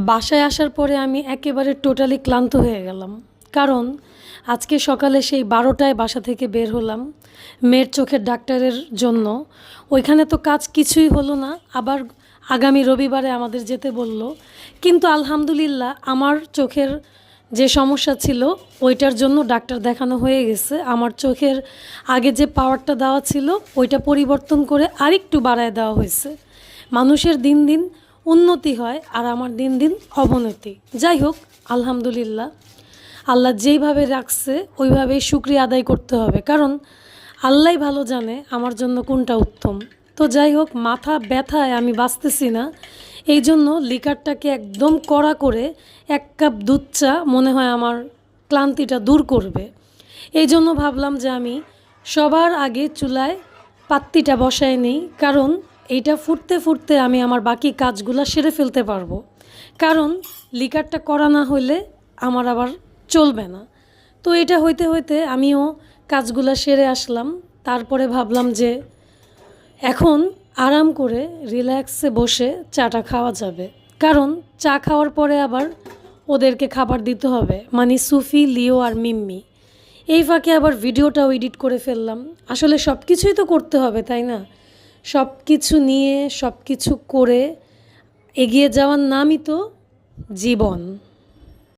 বাসায় আসার পরে আমি একেবারে টোটালি ক্লান্ত হয়ে গেলাম। কারণ আজকে সকালে সেই 12টায় বাসা থেকে বের হলাম মেয়ের চোখের ডাক্তারের জন্য। ওইখানে তো কাজ কিছুই হলো না, আবার আগামী রবিবারে আমাদের যেতে বলল। কিন্তু আলহামদুলিল্লাহ আমার চোখের যে সমস্যা ছিল ওইটার জন্য ডাক্তার দেখানো হয়ে গেছে। আমার চোখের আগে যে পাওয়ারটা দেওয়া ছিল ওইটা পরিবর্তন করে আরেকটু বাড়ায় দেওয়া হয়েছে। মানুষের দিন দিন উন্নতি হয় আর আমার দিন দিন অবনতি। যাই হোক, আলহামদুলিল্লাহ, আল্লাহ যেইভাবে রাখছে ওইভাবেই শুকরিয়া আদায় করতে হবে, কারণ আল্লাহই ভালো জানে আমার জন্য কোনটা উত্তম। তো যাই হোক, মাথা ব্যথায় আমি বাঁচতেছি না, এই জন্য লিকারটাকে একদম কড়া করে 1 কাপ দুধ চা মনে হয় আমার ক্লান্তিটা দূর করবে। এই জন্য ভাবলাম যে আমি সবার আগে চুলায় পাত্তিটা বসায় নিই, কারণ এইটা ফুটতে ফুটতে আমি আমার বাকি কাজগুলো সেরে ফেলতে পারবো। কারণ লিকারটা করা না হইলে আমার আবার চলবে না। তো এটা হইতে হইতে আমিও কাজগুলো সেরে আসলাম। তারপরে ভাবলাম যে এখন আরাম করে রিল্যাক্সে বসে চাটা খাওয়া যাবে, কারণ চা খাওয়ার পরে আবার ওদেরকে খাবার দিতে হবে, মানে সুফি, লিও আর মিম্মি। এই ফাঁকে আবার ভিডিওটাও এডিট করে ফেললাম। আসলে সব কিছুই তো করতে হবে, তাই না? সব কিছু নিয়ে সব কিছু করে এগিয়ে যাওয়ার নামই তো জীবন।